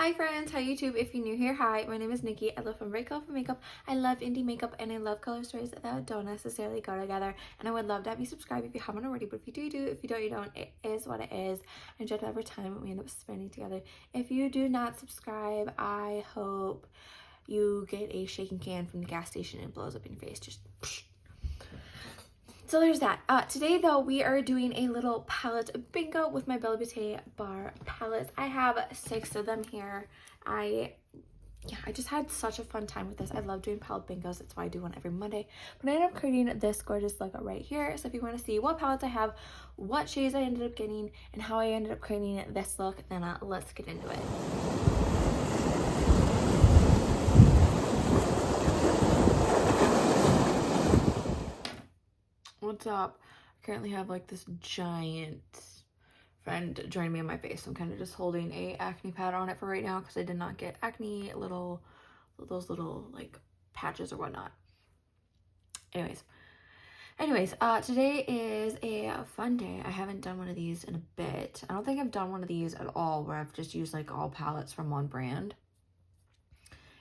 Hi friends, hi YouTube. If you're new here, hi, my name is Nikki. I love fun, very colorful makeup. I love indie makeup and I love color stories that don't necessarily go together. And I would love to have you subscribe if you haven't already, but if you do, you do. If you don't, you don't. It is what it is. And just whatever time we end up spending together. If you do not subscribe, I hope you get a shaking can from the gas station and it blows up in your face. Just psh. So there's that. Today though, we are doing a little palette bingo with my BellaBeauteBar palettes. I have 6 of them here. I just had such a fun time with this. I love doing palette bingos. That's why I do one every Monday. But I ended up creating this gorgeous look right here. So if you want to see what palettes I have, what shades I ended up getting, and how I ended up creating this look, then let's get into it. What's up? I currently have like this giant friend joining me on my face. I'm kind of just holding a acne pad on it for right now because I did not get acne those little like patches or whatnot. Anyways, today is a fun day. I haven't done one of these in a bit. I don't think I've done one of these at all where I've just used like all palettes from one brand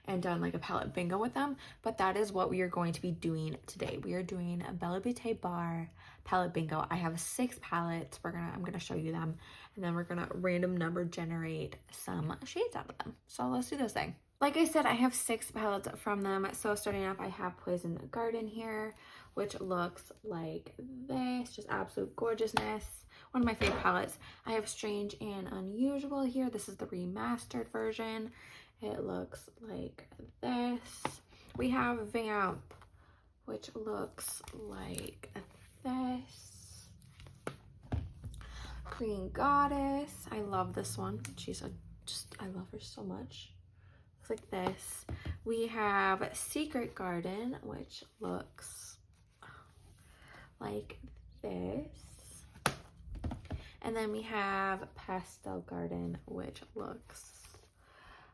and done like a palette bingo with them, but that is what we are going to be doing today. We are doing a BellaBeauteBar palette bingo. I have 6 palettes. I'm gonna show you them, and then we're gonna random number generate some shades out of them. So let's do this thing. Like I said, I have 6 palettes from them. So starting off, I have Poison Garden here, which looks like this, just absolute gorgeousness. One of my favorite palettes. I have Strange and Unusual here. This is the remastered version. It looks like this. We have Vamp, which looks like this. Green Goddess. I love this one. I love her so much. Looks like this. We have Secret Garden, which looks like this. And then we have Pastel Garden, which looks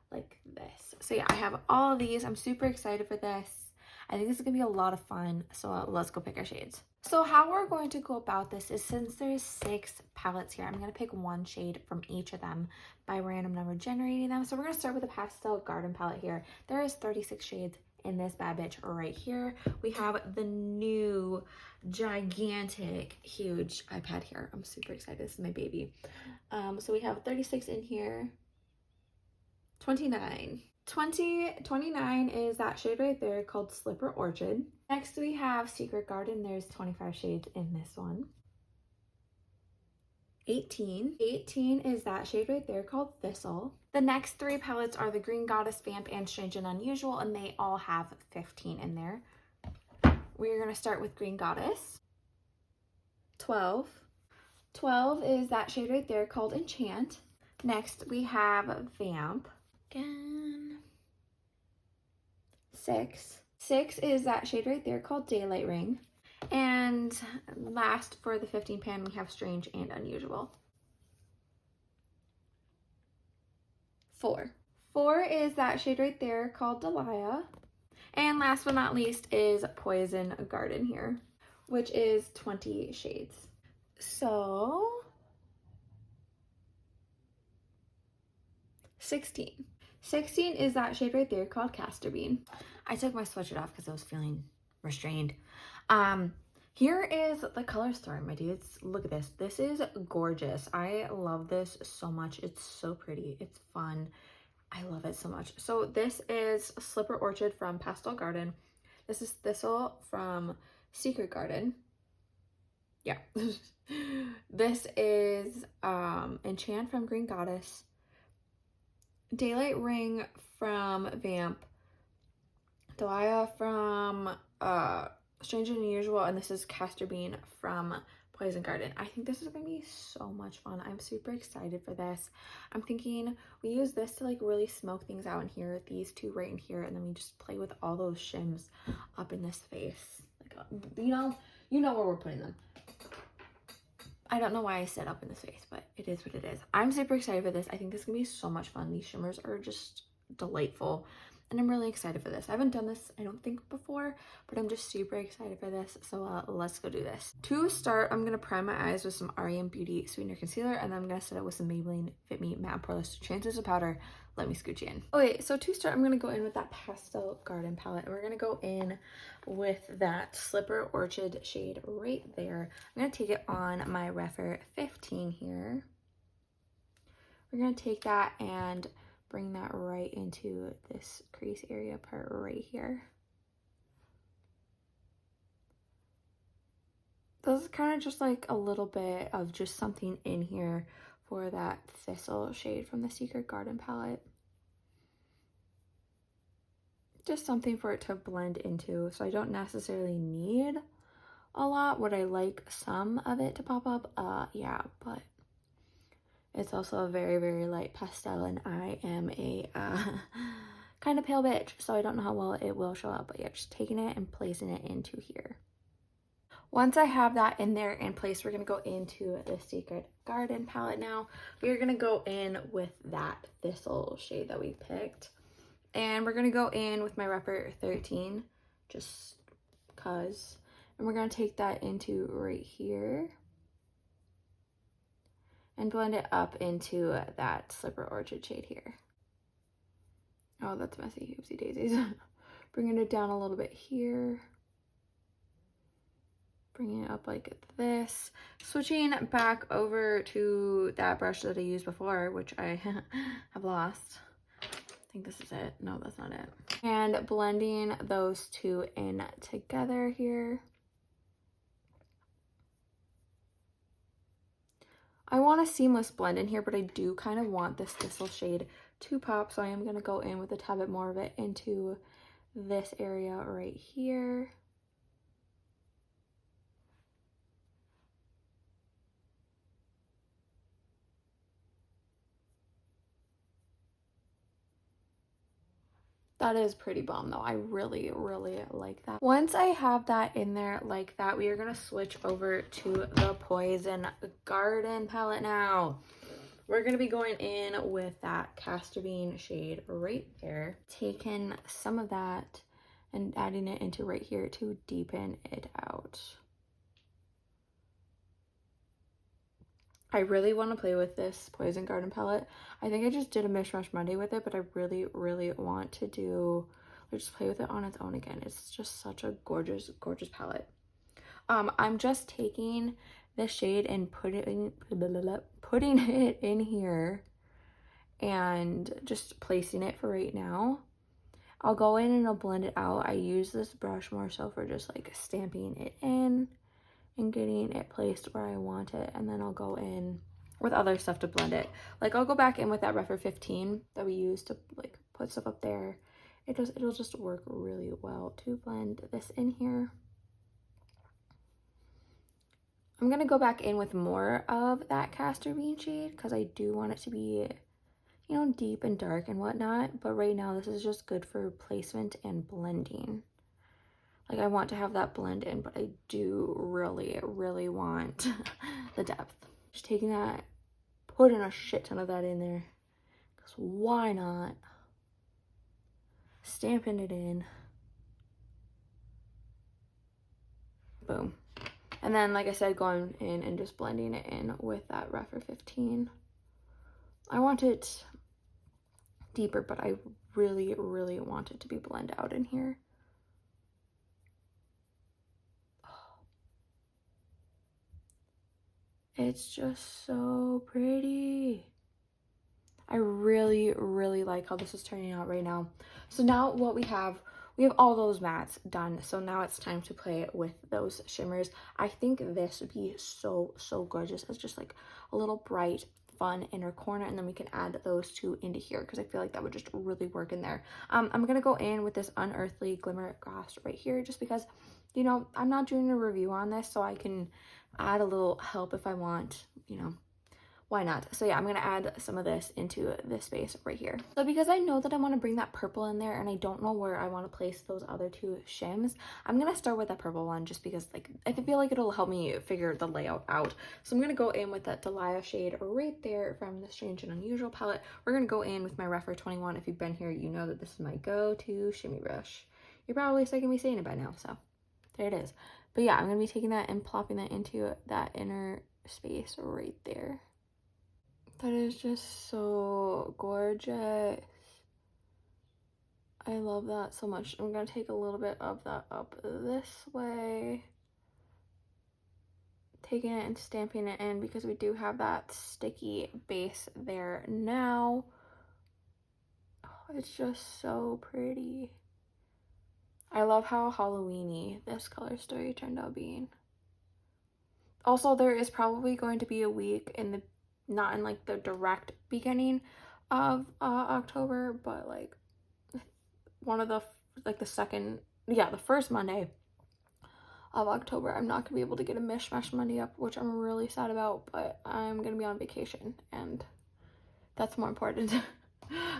like this. So yeah, I have all of these. I'm super excited for this. I think this is gonna be a lot of fun. So let's go pick our shades. So how we're going to go about this is, since there's 6 palettes here, I'm gonna pick one shade from each of them by random number generating them. So we're gonna start with the Pastel Garden palette here. There is 36 shades in this bad bitch right here. We have the new gigantic huge iPad here. I'm super excited. This is my baby. So we have 36 in here. 29 is that shade right there called Slipper Orchid. Next we have Secret Garden. There's 25 shades in this one. 18 is that shade right there called Thistle. The next 3 palettes are the Green Goddess, Vamp, and Strange and Unusual, and they all have 15 in there. We're going to start with Green Goddess. 12 is that shade right there called Enchant. Next we have Vamp again. 6 is that shade right there called Daylight Ring. And last, for the 15 pan, we have Strange and Unusual. 4 is that shade right there called Delia. And last but not least is Poison Garden here, which is 20 shades. So 16 is that shade right there called Castor Bean. I took my sweatshirt off because I was feeling restrained. Here is the color story, my dudes. Look at this. This is gorgeous. I love this so much. It's so pretty. It's fun. I love it so much. So this is Slipper Orchid from Pastel Garden. This is Thistle from Secret Garden. Yeah. This is Enchant from Green Goddess. Daylight Ring from Vamp. Delia from Strange and Unusual, and this is Castor Bean from Poison Garden. I think this is gonna be so much fun. I'm super excited for this. I'm thinking we use this to like really smoke things out in here, these 2 right in here, and then we just play with all those shims up in this face. Like, you know where we're putting them. I don't know why I said up in this face, but it is what it is. I'm super excited for this. I think this is gonna be so much fun. These shimmers are just delightful, and I'm really excited for this. I haven't done this, I don't think, before, but I'm just super excited for this. So let's go do this. To start, I'm gonna prime my eyes with some REM Beauty Sweetener Concealer, and then I'm gonna set it with some Maybelline Fit Me Matte Poreless Translucent Powder. let me scooch in. Okay, so to start, I'm going to go in with that Pastel Garden palette. And we're going to go in with that Slipper Orchid shade right there. I'm going to take it on my Refer 15 here. We're going to take that and bring that right into this crease area part right here. This is kind of just like a little bit of just something in here for that Thistle shade from the Secret Garden palette. Just something for it to blend into, so I don't necessarily need a lot. Would I like some of it to pop up? Yeah, but it's also a very, very light pastel, and I am a kind of pale bitch, so I don't know how well it will show up. But yeah, just taking it and placing it into here. Once I have that in there in place, we're going to go into the Secret Garden palette now. We're going to go in with that Thistle shade that we picked. And we're going to go in with my Refer 13, just because. And we're going to take that into right here. And blend it up into that Slipper Orchid shade here. Oh, that's messy. Oopsie daisies. Bringing it down a little bit here. Bringing it up like this. Switching back over to that brush that I used before, which I have lost. I think this is it. No, that's not it. And blending those two in together here. I want a seamless blend in here, but I do kind of want this Thistle shade to pop, so I am going to go in with a tad bit more of it into this area right here. That is pretty bomb though. I really, really like that. Once I have that in there like that, we are going to switch over to the Poison Garden palette now. We're going to be going in with that Castor Bean shade right there. Taking some of that and adding it into right here to deepen it out. I really want to play with this Poison Garden palette. I think I just did a Mishmash Monday with it, but I really, really want to just play with it on its own again. It's just such a gorgeous, gorgeous palette. I'm just taking this shade and putting it in here and just placing it for right now. I'll go in and I'll blend it out. I use this brush more so for just like stamping it in and getting it placed where I want it, and then I'll go in with other stuff to blend it. Like I'll go back in with that Refer 15 that we used to like put stuff up there. It'll just work really well to blend this in here. I'm gonna go back in with more of that Castor Bean shade because I do want it to be, you know, deep and dark and whatnot, but right now this is just good for placement and blending. Like I want to have that blend in, but I do really, really want the depth. Just taking that, putting a shit ton of that in there, because why not? Stamping it in. Boom. And then, like I said, going in and just blending it in with that Refer 15. I want it deeper, but I really, really want it to be blended out in here. It's just so pretty. I really, really like how this is turning out right now. So now what we have all those mattes done. So now it's time to play with those shimmers. I think this would be so, so gorgeous as just like a little bright, fun inner corner, and then we can add those two into here because I feel like that would just really work in there. I'm gonna go in with this Unearthly Glimmer Gloss right here just because, you know, I'm not doing a review on this, so I can add a little help if I want, you know, why not? So yeah, I'm gonna add some of this into this space right here. So because I know that I want to bring that purple in there and I don't know where I want to place those other two shims, I'm gonna start with that purple one just because like I feel like it'll help me figure the layout out. So I'm gonna go in with that Delia shade right there from the Strange and Unusual palette. We're gonna go in with my Refer 21. If you've been here, you know that this is my go-to shimmy brush. You're probably sick of me saying it by now, so there it is. But yeah, I'm gonna be taking that and plopping that into that inner space right there. That is just so gorgeous. I love that so much. I'm gonna take a little bit of that up this way, taking it and stamping it in because we do have that sticky base there now. Oh, it's just so pretty. I love how Halloween-y this color story turned out being. Also, there is probably going to be a week in the, not in like the direct beginning of October, but like one of the, like the second, yeah, the first Monday of October. I'm not gonna be able to get a Mishmash Monday up, which I'm really sad about, but I'm gonna be on vacation and that's more important.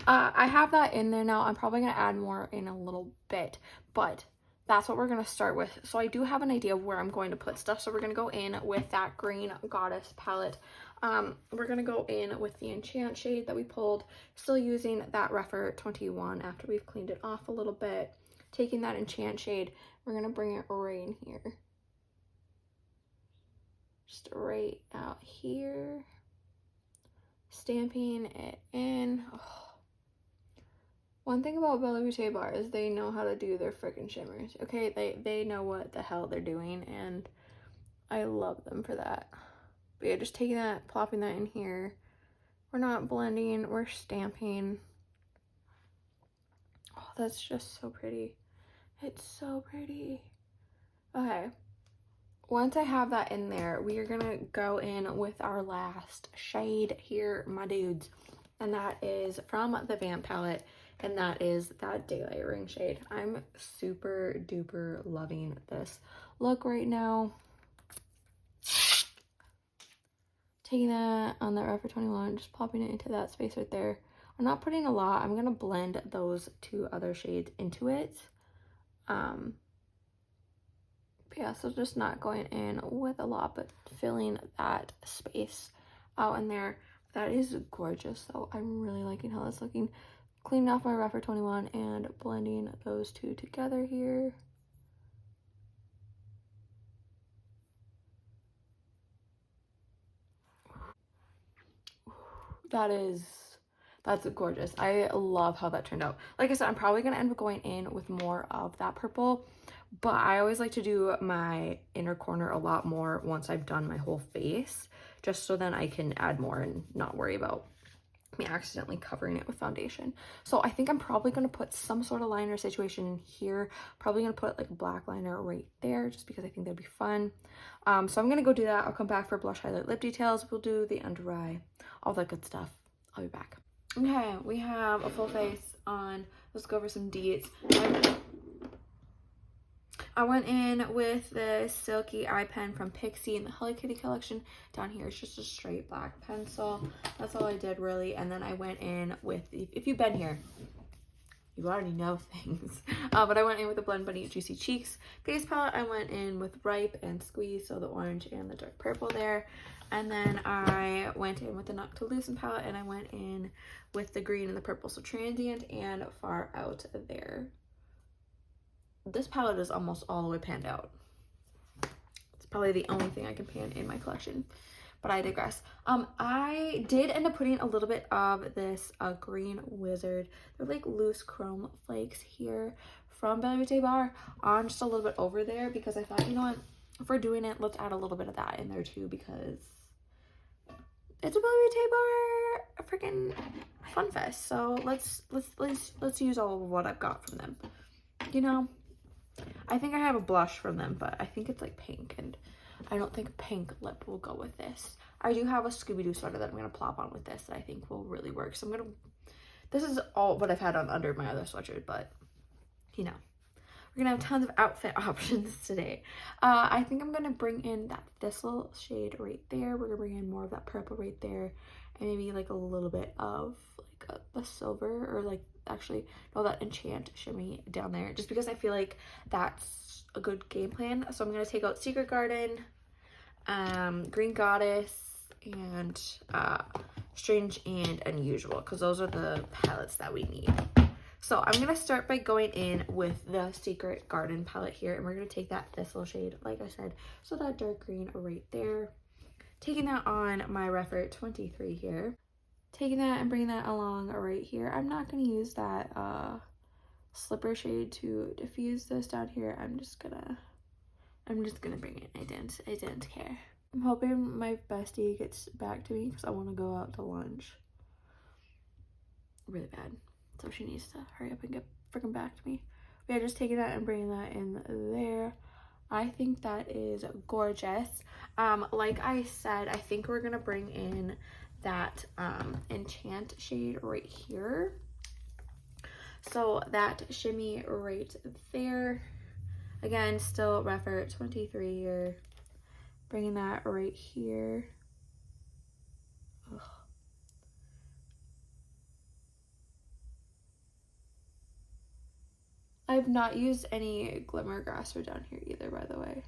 I have that in there now. I'm probably gonna add more in a little bit, but that's what we're gonna start with. So I do have an idea of where I'm going to put stuff. So we're gonna go in with that green goddess palette. We're gonna go in with the enchant shade that we pulled, still using that Rephr 21 after we've cleaned it off a little bit. Taking that enchant shade, we're gonna bring it right in here. Just right out here. Stamping it in. Oh. One thing about BellaBeauteBar is they know how to do their freaking shimmers. Okay, they know what the hell they're doing, and I love them for that. But yeah, just taking that, plopping that in here. We're not blending, we're stamping. Oh, that's just so pretty. It's so pretty. Okay. Once I have that in there, we are gonna go in with our last shade here, my dudes. And that is from the Vamp palette, and that is that Daylight Ring shade. I'm super duper loving this look right now. Taking that on that Rephr 21, just popping it into that space right there. I'm not putting a lot. I'm gonna blend those two other shades into it. But yeah, so just not going in with a lot, but filling that space out in there. That is gorgeous though. I'm really liking how that's looking. Cleaning off my Rephr 21 and blending those two together here. That's gorgeous. I love how that turned out. Like I said, I'm probably gonna end up going in with more of that purple, but I always like to do my inner corner a lot more once I've done my whole face, just so then I can add more and not worry about me accidentally covering it with foundation. So I think I'm probably going to put some sort of liner situation in here. Probably going to put like a black liner right there just because I think that'd be fun. So I'm going to go do that. I'll come back for blush, highlight, lip details. We'll do the under eye, all that good stuff. I'll be back. Okay, we have a full face on. Let's go over some deets. I went in with the Silky Eye Pen from Pixie in the Hello Kitty collection. Down here, it's just a straight black pencil. That's all I did, really. And then I went in with, if you've been here, you already know things. But I went in with the Blend Bunny Juicy Cheeks face palette. I went in with Ripe and Squeeze, so the orange and the dark purple there. And then I went in with the Knock to Loosen palette, and I went in with the green and the purple, so Transient and Far Out there. This palette is almost all the way panned out. It's probably the only thing I can pan in my collection, but I digress. I did end up putting a little bit of this Green Wizard. They're like loose chrome flakes here from BellaBeauteBar on just a little bit over there because I thought, you know what, if we're doing it, let's add a little bit of that in there too because it's a BellaBeauteBar freaking fun fest. So let's use all of what I've got from them, you know. I think I have a blush from them, but I think it's like pink, and I don't think pink lip will go with this. I do have a Scooby-Doo sweater that I'm going to plop on with this that I think will really work. So I'm going to, this is all what I've had on under my other sweatshirt, but you know, we're going to have tons of outfit options today. I think I'm going to bring in that Thistle shade right there. We're going to bring in more of that purple right there, and maybe like a little bit of like a silver, or like actually no, that Enchant shimmy down there, just because I feel like that's a good game plan. So I'm going to take out Secret Garden, Green Goddess, and Strange and Unusual, because those are the palettes that we need. So I'm going to start by going in with the Secret Garden palette here, and we're going to take that Thistle shade, like I said, so that dark green right there. Taking that on my Rephr 23 here. taking that and bringing that along right here. I'm not going to use that slipper shade to diffuse this down here. I'm just gonna bring it. I didn't care. I'm hoping my bestie gets back to me because I want to go out to lunch really bad. So she needs to hurry up and get freaking back to me. But yeah, just taking that and bringing that in there. I think that is gorgeous. Like I said, I think we're gonna bring in that enchant shade right here. So that shimmy right there. Again, still Refer 23 year. Bringing that right here. Ugh. I've not used any glimmer grasser down here either, by the way.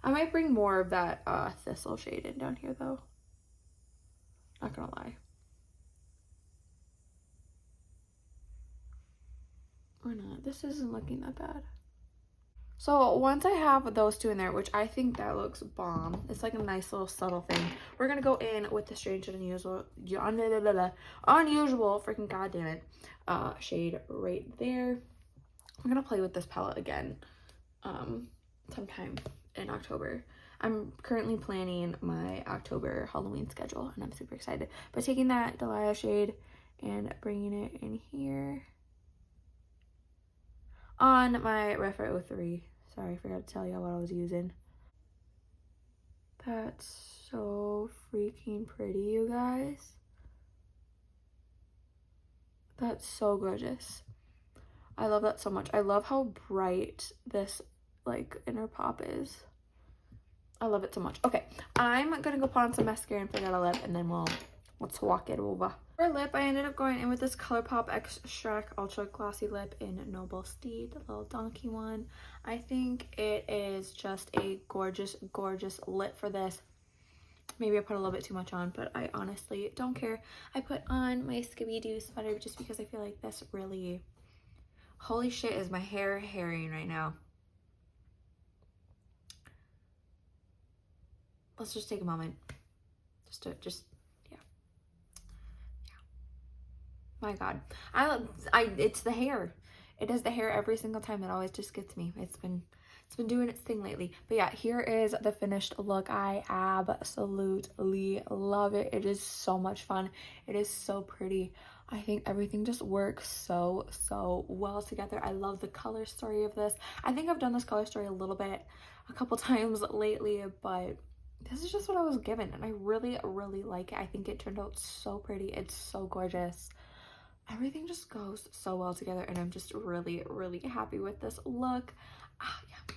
I might bring more of that thistle shade in down here though. Not gonna lie. Or not. This isn't looking that bad. So once I have those two in there, which I think that looks bomb, it's like a nice little subtle thing. We're gonna go in with the strange and unusual freaking goddamn it shade right there. I'm gonna play with this palette again sometime in October. I'm currently planning my October Halloween schedule and I'm super excited. But taking that Delilah shade and bringing it in here on my Refer 03. Sorry, I forgot to tell you what I was using. That's so freaking pretty, you guys. That's so gorgeous. I love that so much. I love how bright this like inner pop is. I love it so much. Okay, I'm gonna go put on some mascara and figure out a lip and then let's walk it over. For lip, I ended up going in with this ColourPop Extract Ultra Glossy Lip in Noble Steed, the little donkey one. I think it is just a gorgeous, gorgeous lip for this. Maybe I put a little bit too much on, but I honestly don't care. I put on my Scooby-Doo sweater just because I feel like this really... Holy shit, is my hair hairing right now. Let's just take a moment. Yeah. My God. It's the hair. It is the hair every single time. It always just gets me. It's been doing its thing lately. But yeah, here is the finished look. I absolutely love it. It is so much fun. It is so pretty. I think everything just works so well together. I love the color story of this. I think I've done this color story a couple times lately, but this is just what I was given and I really like it. I think it turned out so pretty. It's so gorgeous. Everything just goes so well together and I'm just really happy with this look. Yeah,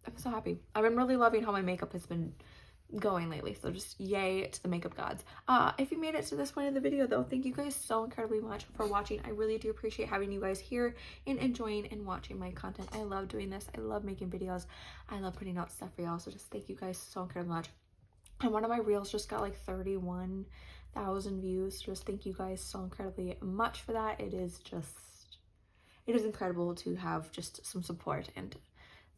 I'm so happy. I've been really loving how my makeup has been going lately, so just yay to the makeup gods. If you made it to this point of the video though, thank you guys so incredibly much for watching. I really do appreciate having you guys here and enjoying and watching my content. I love doing this. I love making videos. I love putting out stuff for y'all, so just thank you guys so incredibly much. And one of my reels just got like 31,000 views. Just thank you guys so incredibly much for that. It is incredible to have just some support, and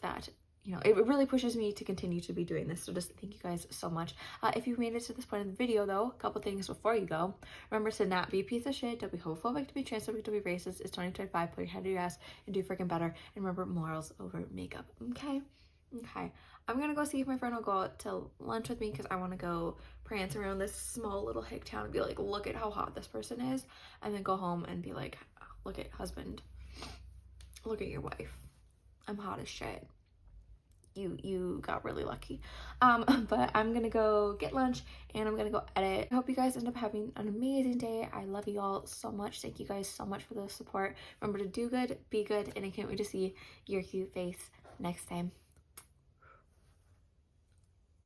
that, you know, it really pushes me to continue to be doing this. So just thank you guys so much. If you've made it to this point in the video though, a couple things before you go. Remember to not be a piece of shit, don't be homophobic, to be transphobic, to be racist. It's 2025. Put your head to your ass and do freaking better. And remember, morals over makeup. Okay? Okay. I'm gonna go see if my friend will go out to lunch with me because I want to go prance around this small little hick town and be like, look at how hot this person is, and then go home and be like, look at husband, look at your wife, I'm hot as shit. You got really lucky. But I'm gonna go get lunch and I'm gonna go edit. I hope you guys end up having an amazing day. I love you all so much. Thank you guys so much for the support. Remember to do good, be good, and I can't wait to see your cute face next time.